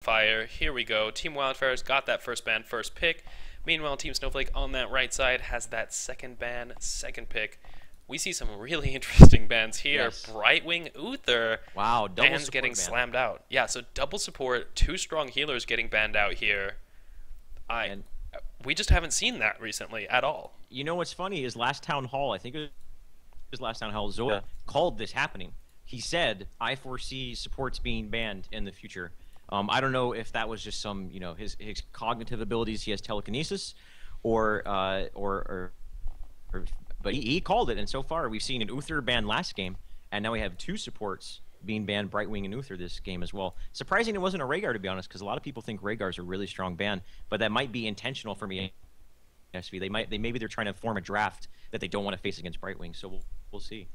Wildfire. Here we go. Team Wildfire's got that first ban, first pick. Meanwhile, Team Snowflake on that right side has that second ban, second pick. We see some really interesting bans here. Yes. Brightwing Uther. Wow, double bans support getting ban. slammed out. Yeah, so double support, 2 strong healers getting banned out here. We just haven't seen that recently at all. You know what's funny is last Town Hall, I think it was last Town Hall, Zoa called this happening. He said, I foresee supports being banned in the future. I don't know if that was just some, you know, his cognitive abilities. He has telekinesis, but he called it. And so far, we've seen an Uther ban last game, and now we have 2 supports being banned, Brightwing and Uther, this game as well. Surprising it wasn't a Rhaegar, to be honest, because a lot of people think Rhaegar's a really strong ban, but that might be intentional for me. ESV. Maybe they're trying to form a draft that they don't want to face against Brightwing. So we'll see.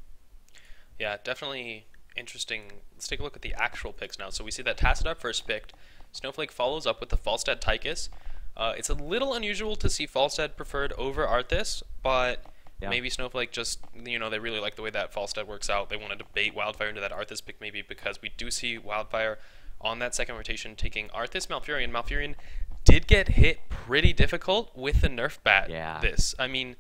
Yeah, definitely interesting. Let's take a look at the actual picks now. So we see that Tassadar first picked. Snowflake follows up with the Falstad Tychus. It's a little unusual to see Falstad preferred over Arthas, but maybe Snowflake just, you know, they really like the way that Falstad works out. They wanted to bait Wildfire into that Arthas pick maybe because we do see Wildfire on that second rotation taking Arthas Malfurion. Malfurion did get hit pretty difficult with the nerf bat. I mean,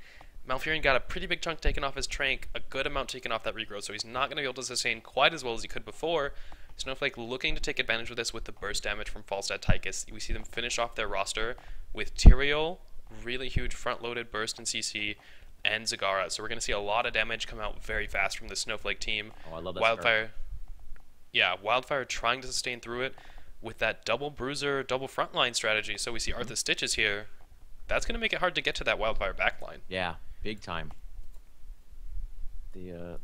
Malfurion got a pretty big chunk taken off his Trank, a good amount taken off that regrowth, so he's not going to be able to sustain quite as well as he could before. Snowflake looking to take advantage of this with the burst damage from Falstad Tychus. We see them finish off their roster with Tyrael, really huge front-loaded burst in CC, and Zagara. So we're going to see a lot of damage come out very fast from the Snowflake team. Oh, I love that Wildfire. Yeah, Wildfire trying to sustain through it with that double bruiser, double frontline strategy. So we see Arthas Stitches here. That's going to make it hard to get to that Wildfire backline. Yeah, big time. Oh,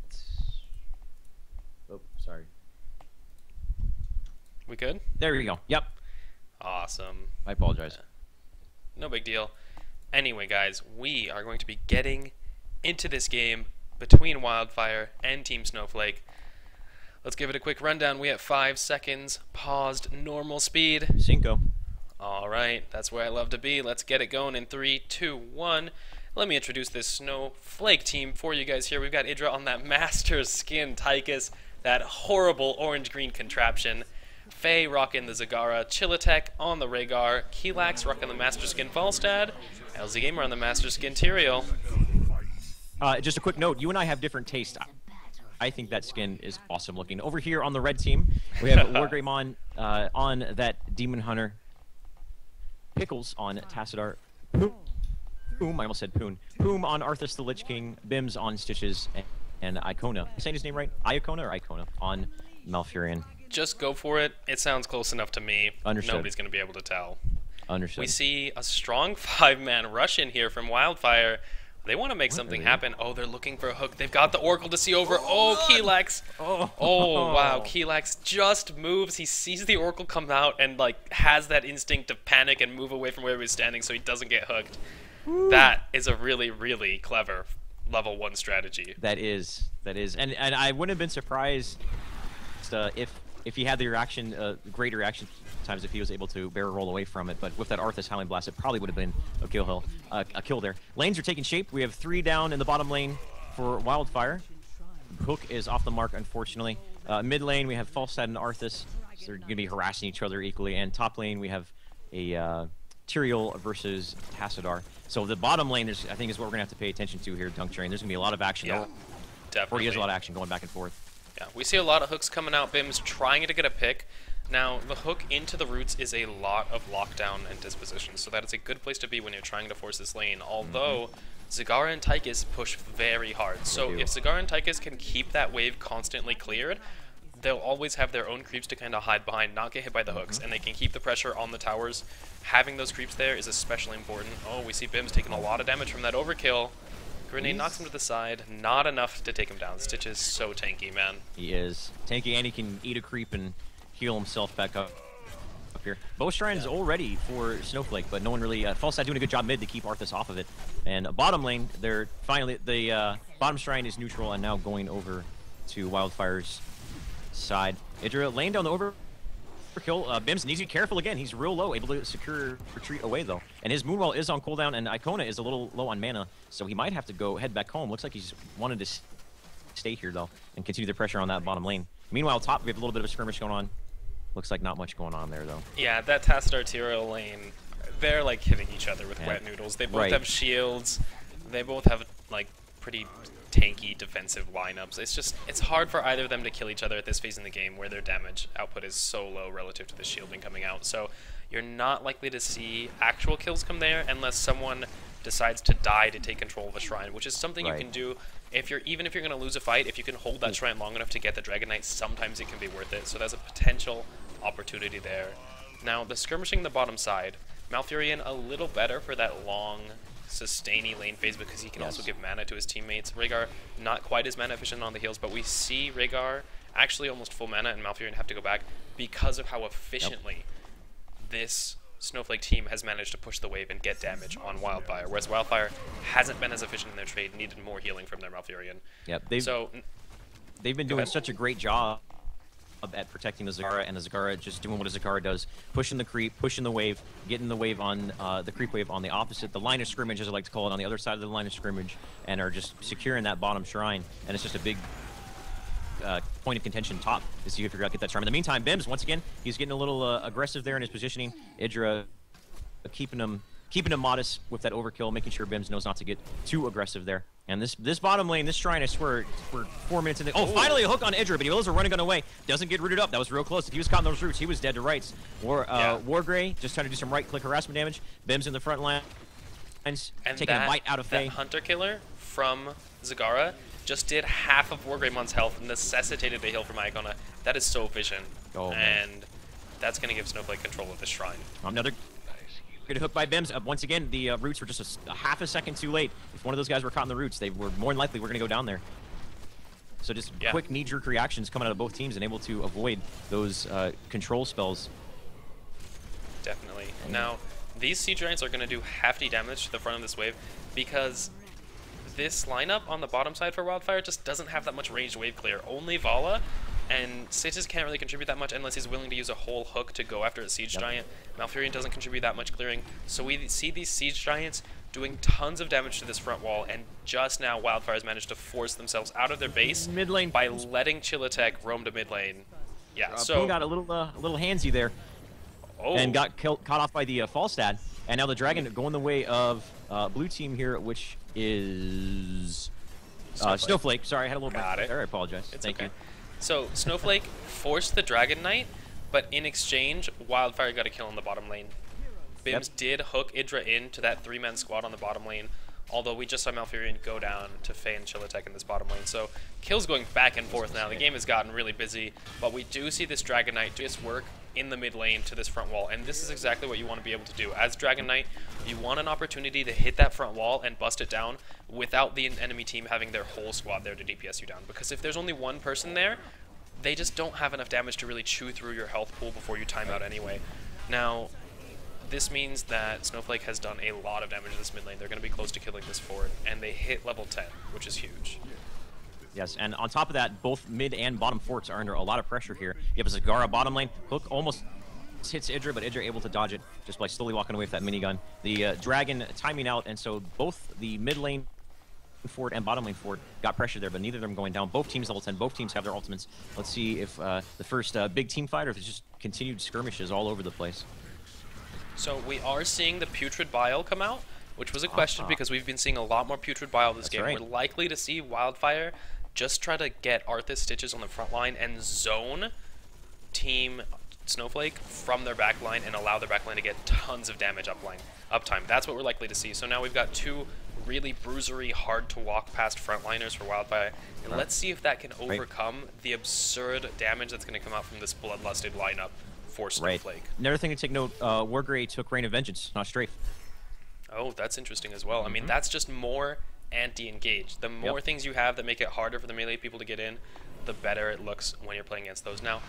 sorry. We good? There we go. Yep. Awesome. I apologize. No big deal. Anyway, guys, we are going to be getting into this game between Wildfire and Team Snowflake. Let's give it a quick rundown. We have 5 seconds, paused, normal speed. Cinco. Alright, that's where I love to be. Let's get it going in 3, 2, 1. Let me introduce this Snowflake team for you guys here. We've got Idra on that Master Skin Tychus, that horrible orange-green contraption. Faye rocking the Zagara, Chillatek on the Rhaegar, Keelax rocking the Master Skin Falstad, LZ Gamer on the Master Skin Tyrael. Just a quick note, you and I have different tastes. I think that skin is awesome looking. Over here on the red team, we have Wargreymon on that Demon Hunter, Pickles on Tassadar, Poom, I almost said Poon, Poom on Arthas the Lich King, Bims on Stitches, and Icona. Am I saying his name right? Iacona or Icona on Malfurion. Just go for it. It sounds close enough to me. Understood. Nobody's going to be able to tell. Understood. We see a strong 5-man rush in here from Wildfire. They want to make something happen. Oh, they're looking for a hook. They've got the Oracle to see over. Oh, Keelax. Oh, wow. Keelax just moves. He sees the Oracle come out and, like, has that instinct to panic and move away from where he was standing so he doesn't get hooked. That is a really, really clever level 1 strategy. That is. And I wouldn't have been surprised if he had the reaction, great reaction times if he was able to barrel roll away from it. But with that Arthas Howling Blast, it probably would have been a kill there. Lanes are taking shape. We have 3 down in the bottom lane for Wildfire. Hook is off the mark, unfortunately. Mid lane, we have Falstad and Arthas. So they're going to be harassing each other equally. And top lane, we have a Tyrael versus Tassadar. So the bottom lane, I think, is what we're going to have to pay attention to here, Dunk Train. There's going to be a lot of action. Yeah, definitely. Or he has a lot of action going back and forth. Yeah, we see a lot of hooks coming out. Bim's trying to get a pick. Now, the hook into the roots is a lot of lockdown and disposition, so that is a good place to be when you're trying to force this lane, although Zagara and Tychus push very hard. So if Zagara and Tychus can keep that wave constantly cleared, they'll always have their own creeps to kind of hide behind, not get hit by the hooks, and they can keep the pressure on the towers. Having those creeps there is especially important. Oh, we see Bim's taking a lot of damage from that overkill. Grenade knocks him to the side, not enough to take him down. Stitch is so tanky, man. He is tanky, and he can eat a creep and heal himself back up here. Bow Shrine is all ready for Snowflake, but no one really... Falstad doing a good job mid to keep Arthas off of it. And bottom lane, they're finally... The bottom Shrine is neutral and now going over to Wildfire's side. Idra laying down the overkill. Bims needs to be careful again. He's real low, able to secure retreat away, though. And his Moonwell is on cooldown, and Icona is a little low on mana, so he might have to head back home. Looks like he's wanted to stay here, though, and continue the pressure on that bottom lane. Meanwhile, top, we have a little bit of a skirmish going on. Looks like not much going on there, though. Yeah, that Tacit Arterial lane, they're like hitting each other with Yeah. wet noodles. They both Right. have shields. They both have like pretty tanky defensive lineups. It's hard for either of them to kill each other at this phase in the game where their damage output is so low relative to the shielding coming out. So you're not likely to see actual kills come there unless someone decides to die to take control of a shrine, which is something you Right. can do even if you're going to lose a fight. If you can hold that shrine long enough to get the Dragon Knight, sometimes it can be worth it. So there's a potential opportunity there. Now, the skirmishing the bottom side, Malfurion a little better for that long, sustainy lane phase because he can also give mana to his teammates. Rhaegar, not quite as mana efficient on the heals, but we see Rhaegar actually almost full mana and Malfurion have to go back because of how efficiently this Snowflake team has managed to push the wave and get damage on Wildfire, whereas Wildfire hasn't been as efficient in their trade, needed more healing from their Malfurion. Yep. They've been doing ahead. such a great job at protecting the Zagara, and the Zagara just doing what a Zagara does, pushing the creep, pushing the wave, getting the wave on the creep wave on the opposite, the line of scrimmage, as I like to call it, on the other side of the line of scrimmage, and are just securing that bottom shrine. And it's just a big point of contention top to see if you're going to get that charm. In the meantime, Bims, once again, he's getting a little aggressive there in his positioning. Idra keeping him modest with that overkill, making sure Bims knows not to get too aggressive there. And this bottom lane, this shrine, I swear, we're 4 minutes in the... Oh, finally a hook on Idra, but he was a running gun away. Doesn't get rooted up. That was real close. If he was caught in those roots, he was dead to rights. Wargrey just trying to do some right-click harassment damage. Bims in the front line. And taking a bite out of Faye. That Hunter Killer from Zagara just did half of Wargreymond's health, necessitated a heal from Iacona. That is so efficient. Oh, and man. that's going to give Snowflake control of the shrine. Another good hook by Bims. Once again, the roots were just a half a second too late. If one of those guys were caught in the roots, they were more than likely going to go down there. So just quick knee-jerk reactions coming out of both teams and able to avoid those control spells. Definitely. Now, these Siege Giants are going to do hefty damage to the front of this wave because this lineup on the bottom side for Wildfire just doesn't have that much ranged wave clear. Only Vala, and Stitches can't really contribute that much unless he's willing to use a whole hook to go after a Siege Giant. Malfurion doesn't contribute that much clearing, so we see these Siege Giants doing tons of damage to this front wall, and just now Wildfire's managed to force themselves out of their base Mid lane by letting Chillatek roam to mid lane. Yeah, Poon got a little handsy there, and got caught off by the Falstad. And now the Dragon going the way of blue team here, which is Snowflake. Sorry, I had a little Got bit it. there. I apologize. Thank you. So Snowflake forced the Dragon Knight, but in exchange, Wildfire got a kill in the bottom lane. Bims did hook Idra into that 3-man squad on the bottom lane, although we just saw Malfurion go down to Faye and Chillatek in this bottom lane. So kills going back and forth now. The game has gotten really busy, but we do see this Dragon Knight do its work in the mid lane to this front wall, and this is exactly what you want to be able to do. As Dragon Knight, you want an opportunity to hit that front wall and bust it down without the enemy team having their whole squad there to DPS you down, because if there's only one person there, they just don't have enough damage to really chew through your health pool before you time out anyway. Now, this means that Snowflake has done a lot of damage to this mid lane. They're going to be close to killing this fort, and they hit level 10, which is huge. Yes, and on top of that, both mid and bottom forts are under a lot of pressure here. You have a Zagara bottom lane. Hook almost hits Idra, but Idra able to dodge it just by slowly walking away with that minigun. The Dragon timing out, and so both the mid lane fort and bottom lane fort got pressure there, but neither of them going down. Both teams level 10. Both teams have their ultimates. Let's see if the first big team fight, or if it's just continued skirmishes all over the place. So we are seeing the Putrid Bile come out, which was a question because we've been seeing a lot more Putrid Bile this game. Right. We're likely to see Wildfire just try to get Arthas Stitches on the front line and zone Team Snowflake from their back line and allow their back line to get tons of damage uptime. That's what we're likely to see. So now we've got two really bruisery, hard to walk past frontliners for Wildfire, and let's see if that can overcome the absurd damage that's going to come out from this bloodlusted lineup for Snowflake. Another thing to take note, Wargrey took Rain of Vengeance, not Strafe. Oh, that's interesting as well. I mean, that's just more anti-engage. The more things you have that make it harder for the melee people to get in, the better it looks when you're playing against those. Now,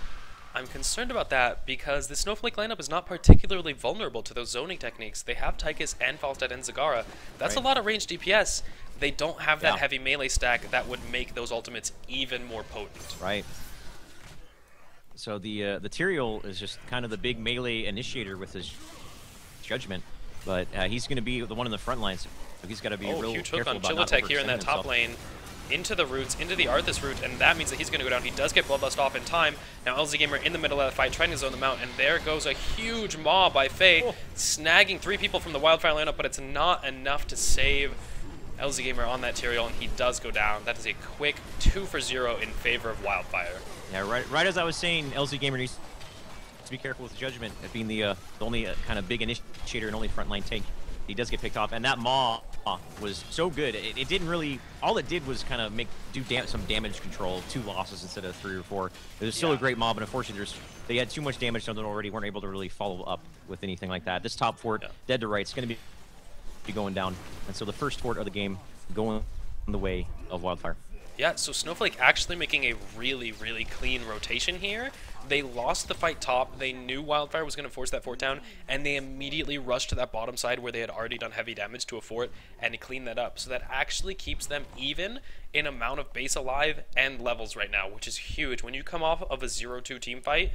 I'm concerned about that because the Snowflake lineup is not particularly vulnerable to those zoning techniques. They have Tychus and Falstad and Zagara. That's a lot of ranged DPS. They don't have that heavy melee stack that would make those ultimates even more potent. Right. So the Tyrael is just kind of the big melee initiator with his judgment, but he's going to be the one in the front lines. So he's got to be real huge careful hook on about not Chillatek here in that overextending top himself. lane. into the roots, into the Arthas root, and that means that he's going to go down. He does get Bloodlust off in time. Now LZ Gamer in the middle of the fight, trying to zone them out, and there goes a huge maw by Faye, snagging 3 people from the Wildfire lineup, but it's not enough to save LZ Gamer on that Tyrael, and he does go down. That is a quick 2 for 0 in favor of Wildfire. Yeah, right as I was saying, LZ Gamer needs to be careful with judgment at being the only kind of big initiator and only frontline tank. He does get picked off, and that maw was so good. It didn't really, all it did was kind of do some damage control, 2 losses instead of 3 or 4. It was still a great maw, but unfortunately they had too much damage done already, weren't able to really follow up with anything like that. This top fort, dead to rights, going to be going down, and so the first fort of the game going the way of Wildfire. Yeah, so Snowflake actually making a really, really clean rotation here. They lost the fight top, they knew Wildfire was going to force that fort down, and they immediately rushed to that bottom side where they had already done heavy damage to a fort and cleaned that up. So that actually keeps them even in amount of base alive and levels right now, which is huge. When you come off of a 0-2 team fight,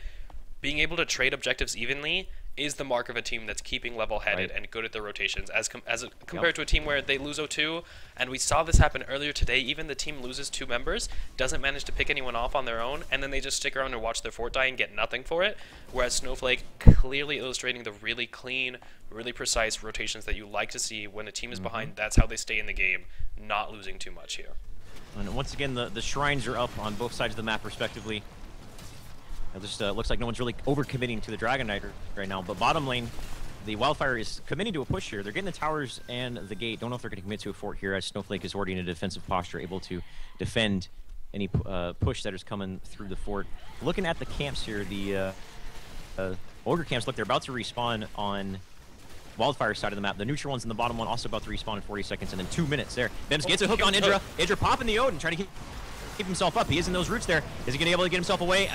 being able to trade objectives evenly is the mark of a team that's keeping level-headed and good at their rotations, as compared to a team where they lose 0-2, and we saw this happen earlier today. Even the team loses 2 members, doesn't manage to pick anyone off on their own, and then they just stick around and watch their fort die and get nothing for it, whereas Snowflake clearly illustrating the really clean, really precise rotations that you like to see when a team is behind. That's how they stay in the game, not losing too much here. And once again, the shrines are up on both sides of the map, respectively. It just looks like no one's really overcommitting to the Dragon Knight right now. But bottom lane, the Wildfire is committing to a push here. They're getting the towers and the gate. Don't know if they're going to commit to a fort here, as Snowflake is already in a defensive posture, able to defend any push that is coming through the fort. Looking at the camps here, the Ogre camps, look, they're about to respawn on Wildfire side of the map. The neutral one's in the bottom one, also about to respawn in 40 seconds, and then 2 minutes there. Bims gets a hook on Idra. Idra popping the Odin, trying to keep himself up. He is in those roots there. Is he going to be able to get himself away?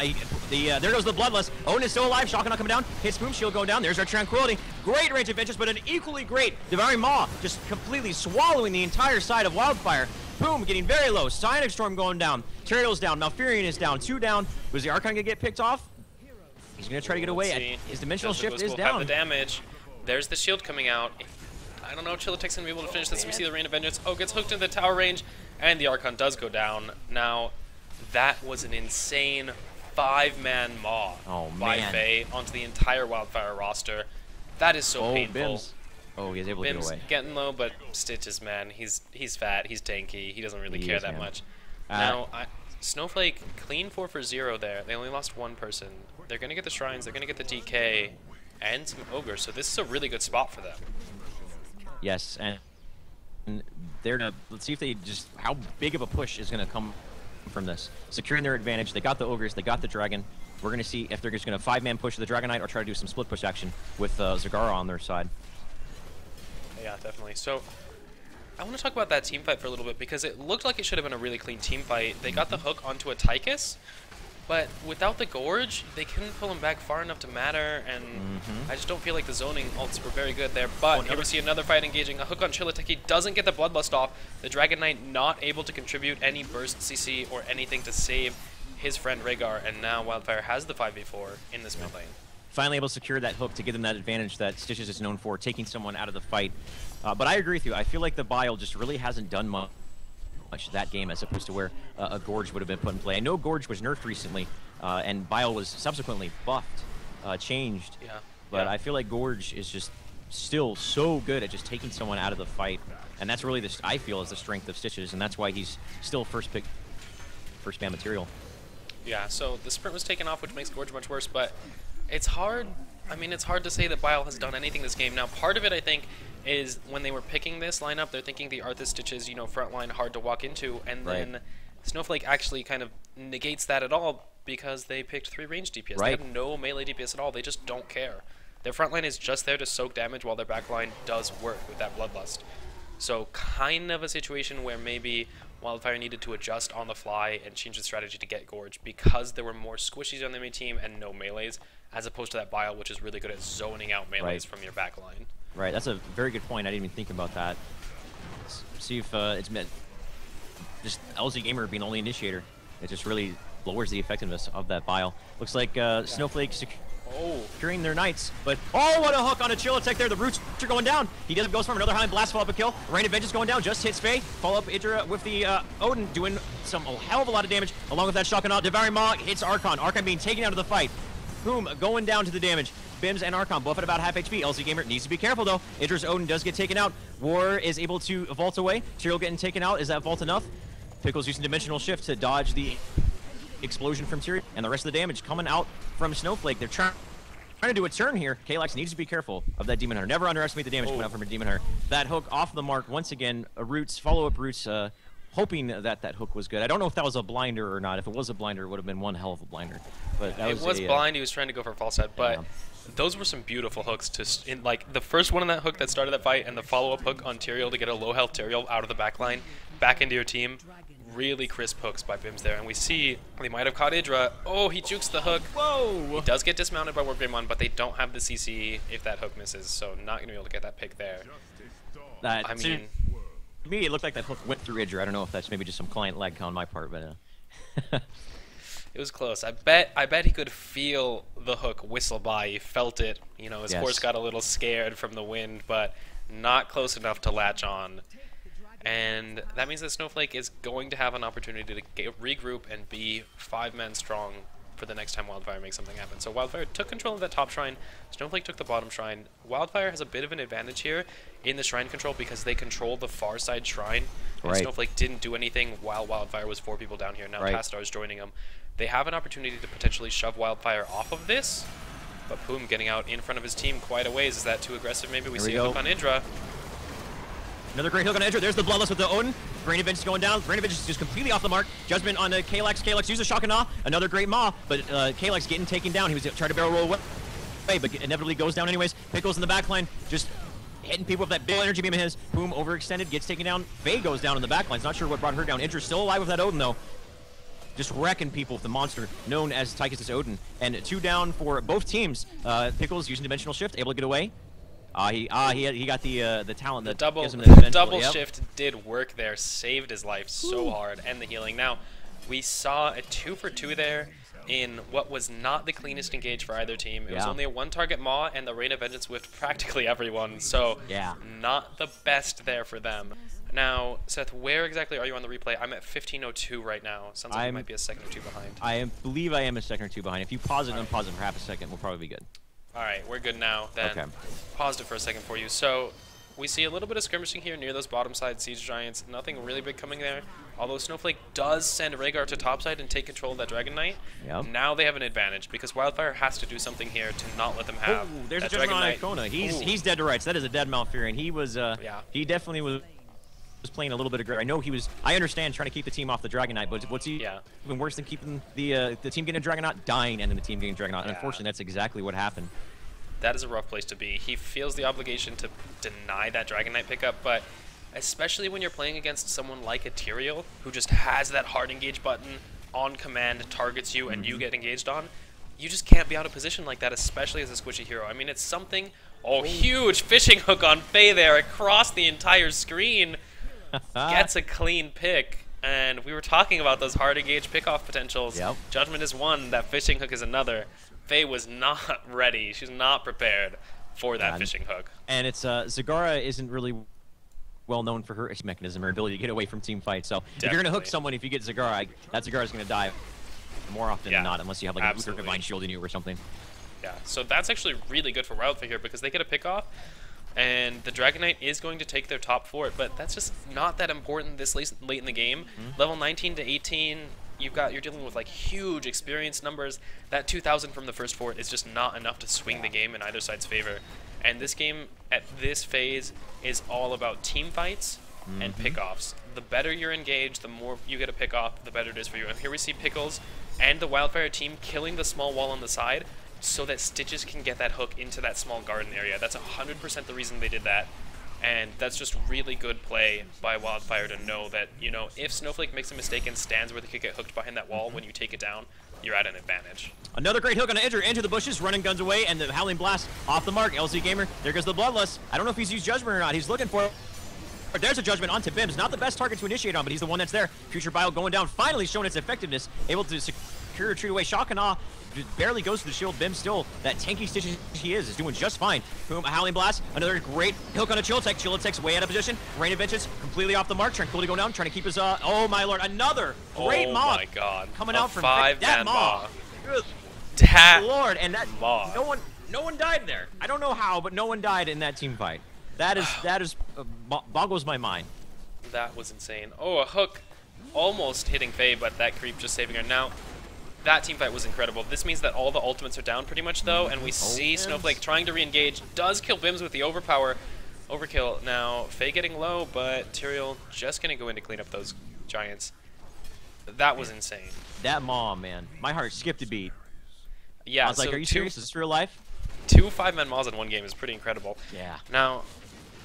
There goes the Bloodlust. Odin is still alive. Shotgun not coming down. His Boom Shield going down. There's our Tranquility. Great range of interest, but an equally great Devouring Maw, just completely swallowing the entire side of Wildfire. Boom, getting very low. Cyanic Storm going down. Tyrael's down. Malfurion is down. 2 down. Was the Archon going to get picked off? He's going to try to get away. His Dimensional Shift is down. Have the damage. There's the shield coming out. I don't know if Chilitek's going to be able to finish this. We see the Rain of Vengeance. Oh, gets hooked into the tower range, and the Archon does go down. Now, that was an insane 5-man maw by Faye onto the entire Wildfire roster. That is so painful. Bims. Oh, he's able to get away. Getting low, but Stitches, man, he's fat, he's tanky, he doesn't really care that much. Now, Snowflake, clean 4 for 0 there. They only lost 1 person. They're going to get the Shrines, they're going to get the DK, and some Ogres, so this is a really good spot for them. Yes, and they're gonna, let's see if they just, how big of a push is going to come from this. Securing their advantage. They got the Ogres, they got the Dragon. We're going to see if they're just going to 5-man push the Dragon Knight or try to do some split push action with Zagara on their side. Yeah, definitely. So, I want to talk about that team fight for a little bit, because it looked like it should have been a really clean team fight. They got the hook onto a Tychus, but without the Gorge, they couldn't pull him back far enough to matter, and I just don't feel like the zoning ults were very good there. But here we see another fight engaging. A hook on Chilitek. He doesn't get the Bloodlust off. The Dragon Knight not able to contribute any burst CC or anything to save his friend Rhaegar, and now Wildfire has the 5v4 in this mid lane. Finally able to secure that hook to give them that advantage that Stitches is known for, taking someone out of the fight. But I agree with you. I feel like the Bile just really hasn't done much that game, as opposed to where a Gorge would have been put in play. I know Gorge was nerfed recently, and Bile was subsequently buffed, changed. Yeah. But I feel like Gorge is just still so good at just taking someone out of the fight, and that's really I feel is the strength of Stitches, and that's why he's still first ban material. Yeah. So the sprint was taken off, which makes Gorge much worse, but it's hard. I mean, it's hard to say that Bile has done anything this game. Now, part of it, I think, is when they were picking this lineup, they're thinking the Arthas Stitches, you know, frontline, hard to walk into, and then Snowflake actually kind of negates that at all because they picked 3 range DPS. They have no melee DPS at all. They just don't care. Their frontline is just there to soak damage while their backline does work with that Bloodlust. So kind of a situation where maybe Wildfire needed to adjust on the fly and change the strategy to get Gorge because there were more squishies on the enemy team and no melees, as opposed to that Bile, which is really good at zoning out melees from your backline. Right, that's a very good point. I didn't even think about that. Let's see if it's meant just LZ Gamer being the only initiator. It just really lowers the effectiveness of that Bile. Looks like Snowflake securing their knights. But, oh, what a hook on a chill attack there. The roots are going down. He does Ghost Farm, another Highland Blast, follow up a kill. Rain of Vengeance going down, just hits Faye. Follow up Idra with the Odin, doing a hell of a lot of damage. Along with that shotgun out, Devouring Maw hits Archon. Archon being taken out of the fight. Boom, going down to the damage. Bims and Archon both at about half HP. LZ Gamer needs to be careful though. Idra's Odin does get taken out. War is able to vault away. Tyrael getting taken out. Is that vault enough? Pickles using Dimensional Shift to dodge the explosion from Tyrael. And the rest of the damage coming out from Snowflake. They're trying to do a turn here. Kalax needs to be careful of that Demon Hunter. Never underestimate the damage coming out from a Demon Hunter. That hook off the mark once again. Roots, follow-up Roots, hoping that hook was good. I don't know if that was a blinder or not. If it was a blinder, it would have been one hell of a blinder. But that it was blind. He was trying to go for false head, but those were some beautiful hooks. Like the first one on that hook that started that fight, and the follow-up hook on Tyrael to get a low health Tyrael out of the back line, back into your team. Really crisp hooks by Bims there, and we see they might have caught Idra. Oh, he jukes the hook. Whoa! He does get dismounted by Wargreymon, but they don't have the CC if that hook misses, so not gonna be able to get that pick there. I mean, to me, it looked like that hook went through Idra. I don't know if that's maybe just some client lag on my part, but it was close. I bet he could feel the hook whistle by. He felt it. You know, his horse got a little scared from the wind, but not close enough to latch on. And that means that Snowflake is going to have an opportunity to regroup and be 5 men strong for the next time Wildfire makes something happen. So Wildfire took control of that top shrine. Snowflake took the bottom shrine. Wildfire has a bit of an advantage here in the shrine control because they control the far side shrine. And Snowflake didn't do anything while Wildfire was 4 people down here. Now Tastar's joining him. They have an opportunity to potentially shove Wildfire off of this. But Poom getting out in front of his team quite a ways. Is that too aggressive? Maybe we see a hook on Idra. Another great hook on Idra. There's the Bloodlust with the Odin. Brain of Vengeance going down. Brain of Vengeance is just completely off the mark. Judgment on Kalax. Kalax uses Shock and Awe. Another great Maw, but Kalax getting taken down. He was trying to barrel roll away, but inevitably goes down anyways. Pickles in the backline, just hitting people with that big energy beam of his. Boom, overextended, gets taken down. Faye goes down in the backlines. Not sure what brought her down. Idra's still alive with that Odin though. Just wrecking people with the monster known as Tychus' Odin. And 2 down for both teams. Pickles using Dimensional Shift, able to get away. He got the talent that the double shift did work there, saved his life so hard, and the healing. Now, we saw a 2 for 2 there in what was not the cleanest engage for either team. It was only a 1-target Maw, and the Rain of Vengeance whiffed practically everyone, so not the best there for them. Now, Seth, where exactly are you on the replay? I'm at 15:02 right now. Sounds like you might be a second or 2 behind. I believe I am a second or 2 behind. If you pause it and unpause it for half a second, we'll probably be good. Alright, we're good now. Then paused it for a second for you. So we see a little bit of skirmishing here near those bottom side siege giants. Nothing really big coming there. Although Snowflake does send Rhaegar to topside and take control of that Dragon Knight. Now they have an advantage because Wildfire has to do something here to not let them have there's that a Dragon Knight. Icona. He's dead to rights. That is a dead Malfurion. He was he definitely was playing a little bit of I know he was. I understand trying to keep the team off the Dragon Knight, but what's even worse than keeping the team getting a Dragon Knight, dying, and then the team getting Dragon Knight. And unfortunately, that's exactly what happened. That is a rough place to be. He feels the obligation to deny that Dragon Knight pickup, but especially when you're playing against someone like a Tyrael, who just has that hard engage button on command, targets you, and you get engaged on, you just can't be out of position like that, especially as a squishy hero. I mean, it's something. Oh, huge fishing hook on Faye there across the entire screen. Gets a clean pick. And we were talking about those hard engage pickoff potentials. Judgment is one, that fishing hook is another. Faye was not ready. She's not prepared for that fishing hook. And it's Zagara isn't really well known for her mechanism, her ability to get away from team fights. So if you're going to hook someone, if you get Zagara, that Zagara's going to die more often than not, unless you have like a Luther Divine shielding you or something. Yeah, so that's actually really good for Wildfire here because they get a pick off. And the Dragon Knight is going to take their top fort, but that's just not that important this late in the game. Level 19 to 18, you're dealing with like huge experience numbers. That 2,000 from the first fort is just not enough to swing the game in either side's favor. And this game at this phase is all about team fights and pickoffs. The better you're engaged, the more you get a pickoff, the better it is for you. And here we see Pickles and the Wildfire team killing the small wall on the side, so that Stitches can get that hook into that small garden area. That's 100% the reason they did that. And that's just really good play by Wildfire to know that, you know, if Snowflake makes a mistake and stands where they could get hooked behind that wall, when you take it down, you're at an advantage. Another great hook on Idra into the bushes, running guns away, and the Howling Blast off the mark. LZ Gamer, there goes the Bloodlust. I don't know if he's used Judgment or not. He's looking for it. There's a Judgment onto Bims. Not the best target to initiate on, but he's the one that's there. Future Bile going down, finally showing its effectiveness. Able to secure retreat away. Shock and Awe barely goes to the shield. Bim still, that tanky Stitch he is doing just fine. Boom, a Howling Blast, another great hook on a Chill Tech. Chill Tech's way out of position. Rain of Vengeance completely off the mark. Tranquility going down, trying to keep his, oh my lord, another great Maw. Oh my god. Coming a out from five-man Maw. Good That Lord, and that Maw. no one died there. I don't know how, but no one died in that team fight. That is boggles my mind. That was insane. Oh, a hook almost hitting Faye, but that creep just saving her. Now, that team fight was incredible. This means that all the ultimates are down pretty much, though, and we see Snowflake trying to re-engage. Does kill Bims with the overkill. Now, Faye getting low, but Tyrael just going to go in to clean up those giants. That was insane. That Maw, man. My heart skipped a beat. Yeah, I was like, are you serious? Is this real life? 2 5-man Maws in one game is pretty incredible. Yeah. Now,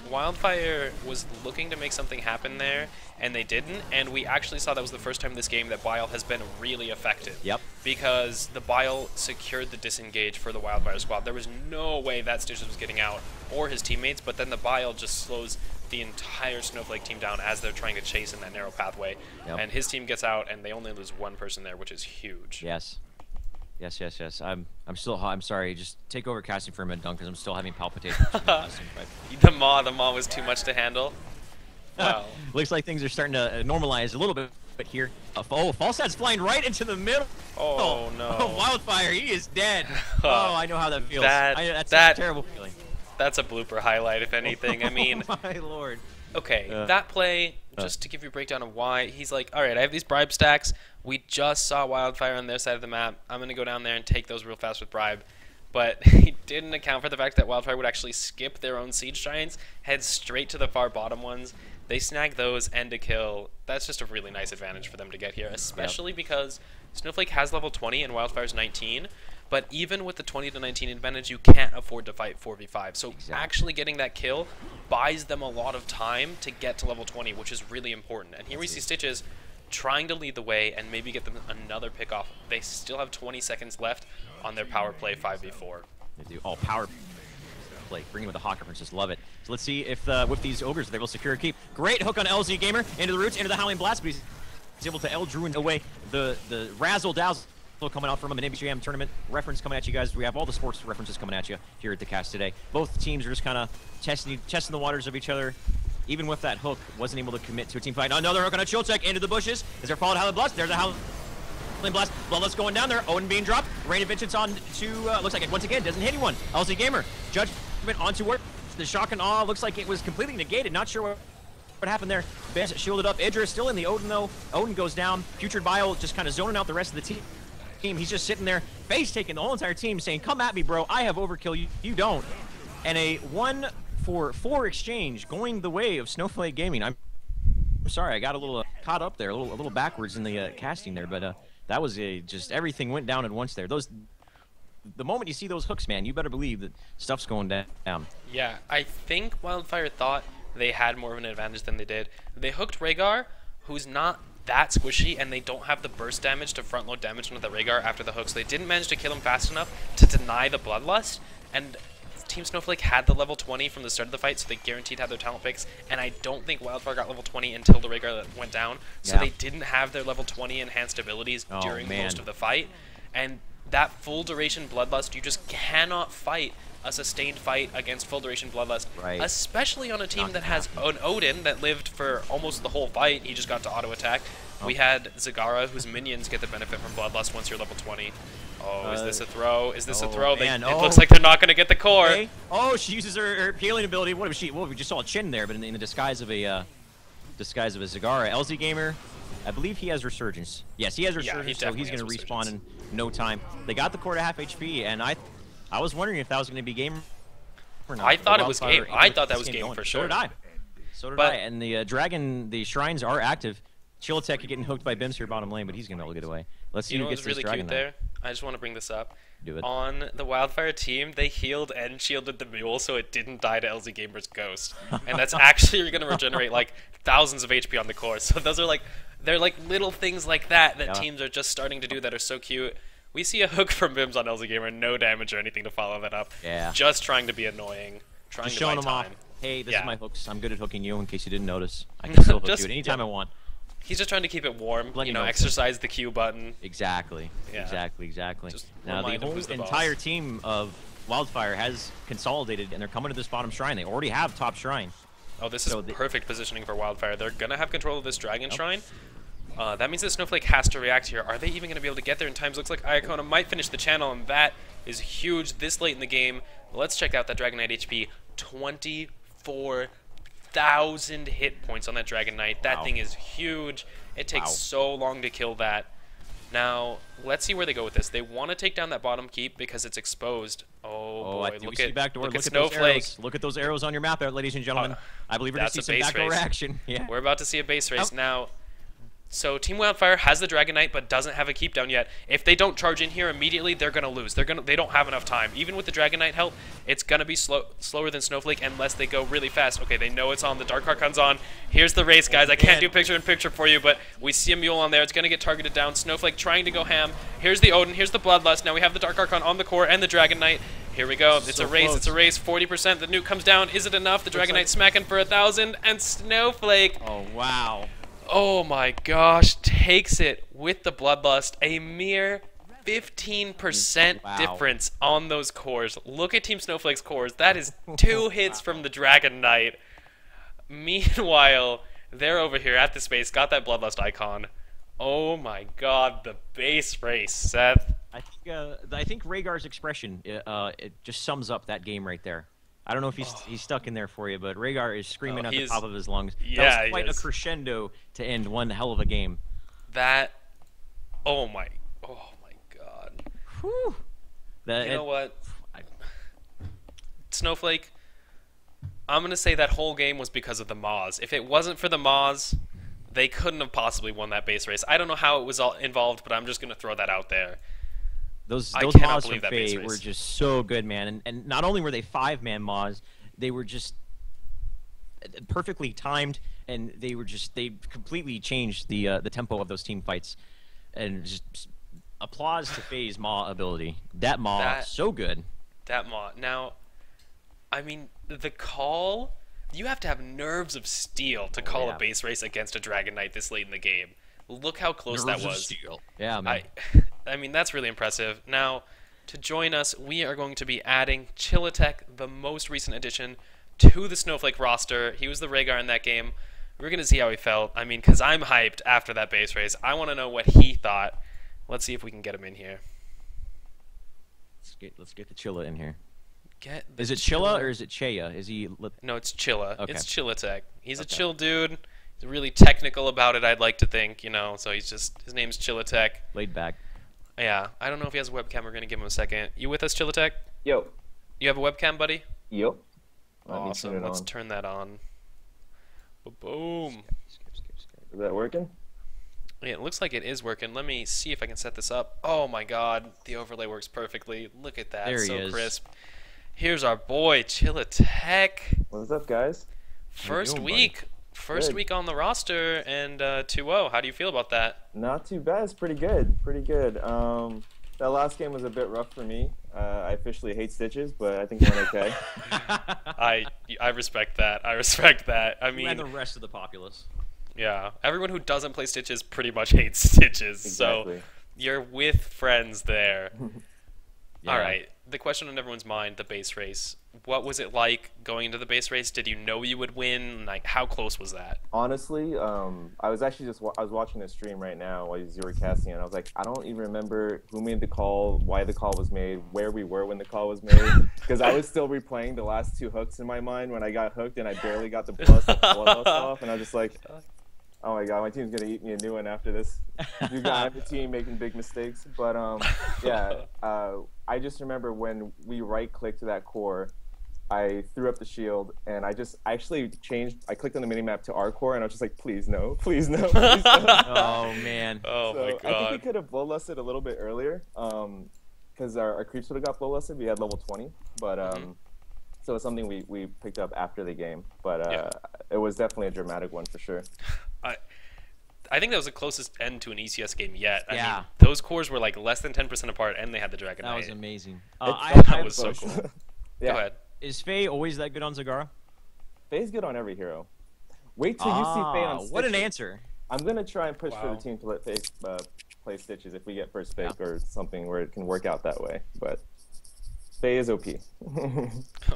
Wildfire was looking to make something happen there, and they didn't, and we actually saw that was the first time this game that Bile has been really effective. Yep. Because the Bile secured the disengage for the Wildfire squad. There was no way that Stitches was getting out, or his teammates, but then the Bile just slows the entire Snowflake team down as they're trying to chase in that narrow pathway. Yep. And his team gets out, and they only lose one person there, which is huge. Yes. Yes. I'm still. I'm sorry. Just take over casting for a minute, Dunk, because I'm still having palpitations. The Maw was too much to handle. Wow. Looks like things are starting to normalize a little bit here. Falstat's flying right into the middle. Oh no. Wildfire, he is dead. Oh, I know how that feels. That's a terrible feeling. That's a blooper highlight, if anything. I mean, oh my lord. Okay, that play, just to give you a breakdown of why, he's like, all right, I have these bribe stacks. We just saw Wildfire on their side of the map. I'm going to go down there and take those real fast with bribe. But he didn't account for the fact that Wildfire would actually skip their own siege giants, head straight to the far bottom ones. They snag those, end a kill. That's just a really nice advantage for them to get here, especially because Snowflake has level 20 and Wildfire's 19. But even with the 20 to 19 advantage, you can't afford to fight 4v5. So actually getting that kill buys them a lot of time to get to level 20, which is really important. And here we see Stitches trying to lead the way and maybe get them another pick off. They still have 20 seconds left on their power play 5v4. They do all power play. Bringing with the Hawk references. Love it. So let's see if with these ogres they will secure a keep. Great hook on LZ Gamer into the roots, into the Howling Blast, but he's able to Druin away the razzle dazzle coming out from him, an NBJM tournament reference coming at you guys. We have all the sports references coming at you here at the cast today. Both teams are just kind of testing the waters of each other. Even with that hook, wasn't able to commit to a team fight. Another hook on a Chill Tech into the bushes. Is there followed Howling Blast? There's a Howling Blast. Bloodlust going down there. Odin being dropped. Rain of Vengeance on to, looks like it once again doesn't hit anyone. LZ Gamer. Judgment onto work. The Shock and Awe looks like it was completely negated. Not sure what happened there. Bench shielded up. Idra is still in the Odin though. Odin goes down. Putrid Bile just kind of zoning out the rest of the team. He's just sitting there, face taking the whole entire team, saying, come at me, bro. I have overkill. You don't. And a 1-for-4 exchange going the way of Snowflake Gaming. I'm sorry, I got a little caught up there, a little backwards in the casting there, but that was just everything went down at once there. The moment you see those hooks, man, you better believe that stuff's going down. Yeah, I think Wildfire thought they had more of an advantage than they did. They hooked Rhaegar, who's not that squishy, and they don't have the burst damage to front load damage into the Rhaegar after the hook, so they didn't manage to kill him fast enough to deny the Bloodlust, and Team Snowflake had the level 20 from the start of the fight, so they guaranteed had their talent picks, and I don't think Wildfire got level 20 until the Rhaegar went down, so they didn't have their level 20 enhanced abilities during most of the fight, and that full duration Bloodlust, you just cannot fight a sustained fight against full duration Bloodlust, especially on a team that has an Odin that lived for almost the whole fight. He just got to auto attack. We had Zagara, whose minions get the benefit from Bloodlust once you're level 20. Oh, is this a throw? Is this a throw? It looks like they're not going to get the core. Okay. Oh, she uses her healing ability. What was she? Well, we just saw a chin there, but in the disguise of a Zagara. LZ Gamer, I believe he has Resurgence. Yes, he has Resurgence, so he's going to respawn in no time. They got the core to half HP, and I was wondering if that was going to be game or not. I thought it was game. I thought that was game for sure. So did I. And the dragon, the shrines are active. Chill Tech getting hooked by Bims here bottom lane, but he's going to be able to get away. Let's see who gets this dragon. You know what's really cute there? I just want to bring this up. Do it. On the Wildfire team, they healed and shielded the mule so it didn't die to LZ Gamer's ghost. And that's actually going to regenerate like thousands of HP on the core. So those are like, they're like little things like that teams are just starting to do that are so cute. We see a hook from Bims on LZ Gamer, no damage or anything to follow that up. Yeah. Just trying to be annoying. Trying just to buy showing them time. Off. Hey, this is my hooks. I'm good at hooking you in case you didn't notice. I can still hook you at any time I want. He's just trying to keep it warm. Let You you know, know. exercise the Q button. Exactly. Yeah. Exactly. Just Now the remind him whole who's the boss. entire team of Wildfire has consolidated, and they're coming to this bottom shrine. They already have top shrine. Oh, this is So perfect positioning for Wildfire. They're gonna have control of this Dragon Shrine. That means that Snowflake has to react here. Are they even gonna be able to get there in time? Looks like Iacona might finish the channel, and that is huge this late in the game. Let's check out that Dragon Knight HP. 24,000 hit points on that Dragon Knight. That thing is huge. It takes so long to kill that. Now, let's see where they go with this. They want to take down that bottom keep because it's exposed. Oh boy, look at look at those Snowflake. arrows. Look at those arrows on your map there, ladies and gentlemen. I believe we're going to that's see a some base backdoor race. action. Yeah. We're about to see a base race now. So Team Wildfire has the Dragon Knight but doesn't have a keep down yet. If they don't charge in here immediately, they're gonna lose. They don't have enough time. Even with the Dragon Knight help, it's gonna be slower than Snowflake unless they go really fast. Okay, they know it's on. The Dark Archon's on. Here's the race, guys. I can't do picture-in-picture for you, but we see a mule on there. It's gonna get targeted down. Snowflake trying to go ham. Here's the Odin. Here's the Bloodlust. Now we have the Dark Archon on the core and the Dragon Knight. Here we go. It's a race. Close. It's a race. 40%. The nuke comes down. Is it enough? The Dragon Knight smacking for 1,000, and Snowflake. Oh, wow. Oh my gosh, takes it with the Bloodlust. A mere 15% difference on those cores. Look at Team Snowflake's cores. That is 2 hits from the Dragon Knight. Meanwhile, they're over here at the space, got that Bloodlust icon. Oh my god, the base race, Seth. I think Rhaegar's expression it just sums up that game right there. I don't know if he's stuck in there for you, but Rhaegar is screaming at the top of his lungs. Yeah, that was quite a crescendo to end one hell of a game. That, oh my god. Whew. You know what? Snowflake, I'm going to say that whole game was because of the Maws. If it wasn't for the Maws, they couldn't have possibly won that base race. I don't know how it was all involved, but I'm just going to throw that out there. Those cannot Maws believe from that base Faye race. were just so good, man. And not only were they 5-man Maws, they were just perfectly timed, and they completely changed the tempo of those team fights. And just applause to Faye's Maw ability. That Maw, so good. That Maw. Now, I mean, the call, you have to have nerves of steel to call a base race against a Dragon Knight this late in the game. Look how close that was. Steel. Yeah, man. I mean, that's really impressive. Now, to join us, we are going to be adding Chillatek, the most recent addition, to the Snowflake roster. He was the Rhaegar in that game. We're going to see how he felt. I mean, because I'm hyped after that base race. I want to know what he thought. Let's see if we can get him in here. Let's get the Chilla in here. Is it Chilla or is it Cheya? Is he? No, it's Chilla. Okay. It's Chillatek. He's a chill dude. He's really technical about it, I'd like to think, you know. So his name's Chillatek. Laid back. Yeah, I don't know if he has a webcam. We're gonna give him a second. You with us, Chillatek? Yo. You have a webcam, buddy? Yo. Awesome. Let's turn that on. Boom. Is that working? Yeah, it looks like it is working. Let me see if I can set this up. Oh my god, the overlay works perfectly. Look at that. There he so is. crisp. Here's our boy, Chillatek. What's up, guys? First doing, week. First week on the roster, and 2-0. How do you feel about that? Not too bad. It's pretty good. Pretty good. That last game was a bit rough for me. I officially hate Stitches, but I think it went okay. I respect that. I respect that. I mean, and the rest of the populace. Yeah, everyone who doesn't play Stitches pretty much hates Stitches. Exactly. So you're with friends there. Yeah. All right. The question on everyone's mind: the base race. What was it like going into the base race? Did you know you would win? Like, how close was that? Honestly, I was actually I was watching a stream right now while you were casting, and I was like, I don't even remember who made the call, why the call was made, where we were when the call was made, because I was still replaying the last 2 hooks in my mind when I got hooked, and I barely got the bloodlust off, and I was just like, oh my god, my team's gonna eat me a new one after this. You got the team making big mistakes, but yeah, I just remember when we right-clicked to that core. I threw up the shield, and I actually changed. I clicked on the minimap to our core, and I was just like, please no, please no, please no. Oh man. Oh So my god. I think we could have bloodlusted a little bit earlier, because our creeps would have got bloodlusted. We had level 20, but so it's something we picked up after the game. But it was definitely a dramatic one for sure. I think that was the closest end to an ECS game yet. I Yeah. mean, those cores were like less than 10% apart, and they had the Dragon That Knight. was amazing. That was so cool. Yeah. Go ahead. Is Faye always that good on Zagara? Faye's good on every hero. Wait till you see Faye on Stitches. What an answer. I'm gonna try and push for the Wow. team to let Faye play Stitches if we get first Yeah. pick or something where it can work out that way. But Faye is OP.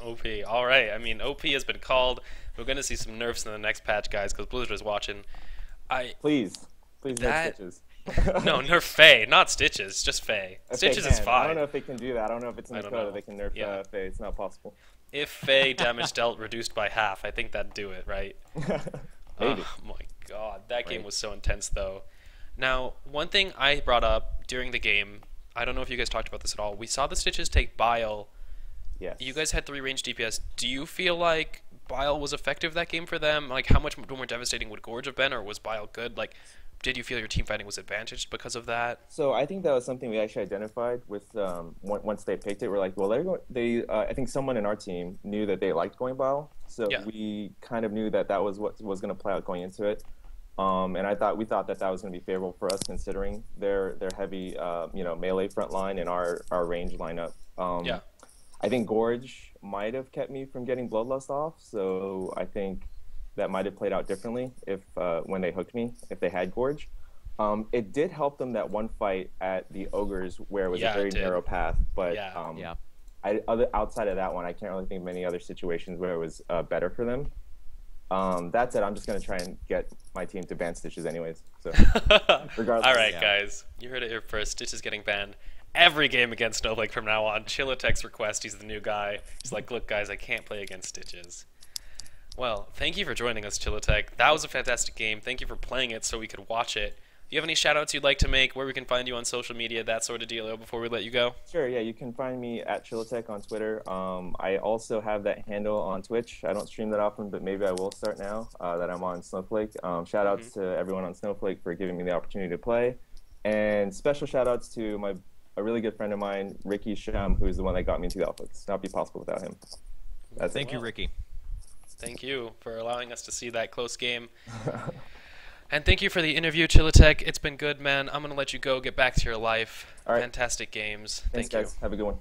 OP. All right. I mean, OP has been called. We're gonna see some nerfs in the next patch, guys, because Blizzard is watching. I Please, please That- make Stitches. no nerf Faye, not Stitches, just Faye. If they Stitches is can. fine. I don't know if they can do that. I don't know if it's in I the don't code know. that they can nerf Yeah. Faye. It's not possible. If Faye damage dealt reduced by half, I think that'd do it, right? Maybe. Oh my god, that game Right. was so intense though. Now, one thing I brought up during the game, I don't know if you guys talked about this at all. We saw the Stitches take Bile. Yes. You guys had 3 range DPS. Do you feel like Bile was effective that game for them? Like, how much more devastating would Gorge have been, or was Bile good? Like, did you feel your team fighting was advantaged because of that? So I think that was something we actually identified with once they picked it. We're like, well, they're going. I think someone in our team knew that they liked going Bile, so Yeah. we kind of knew that that was what was going to play out going into it. And we thought that that was going to be favorable for us considering their heavy melee front line and our range lineup. Yeah. I think Gorge might have kept me from getting Bloodlust off, so I think that might have played out differently if when they hooked me, if they had Gorge. It did help them that one fight at the Ogres where it was Yeah, a very it did. narrow path, but Yeah. Yeah. outside of that one, I can't really think of many other situations where it was better for them. That said, I'm just going to try and get my team to ban Stitches anyways. So regardless. All right, Yeah. guys, you heard it here first. Stitch is getting banned every game against Snowflake from now on. Chillatek's request, he's the new guy. He's like, look, guys, I can't play against Stitches. Well, thank you for joining us, Chillatek. That was a fantastic game. Thank you for playing it so we could watch it. Do you have any shout-outs you'd like to make, where we can find you on social media, that sort of dealio, before we let you go? Sure, yeah, you can find me at Chillatek on Twitter. I also have that handle on Twitch. I don't stream that often, but maybe I will start now that I'm on Snowflake. Shout outs to everyone on Snowflake for giving me the opportunity to play. And special shout outs to a really good friend of mine, Ricky Shum, who's the one that got me into the Alpha. It's not be possible without him. That's Thank it. you, Ricky. Thank you for allowing us to see that close game. And thank you for the interview, Chillatek. It's been good, man. I'm going to let you go, get back to your life. All right. Fantastic games. Thanks, Thank you. guys. Have a good one.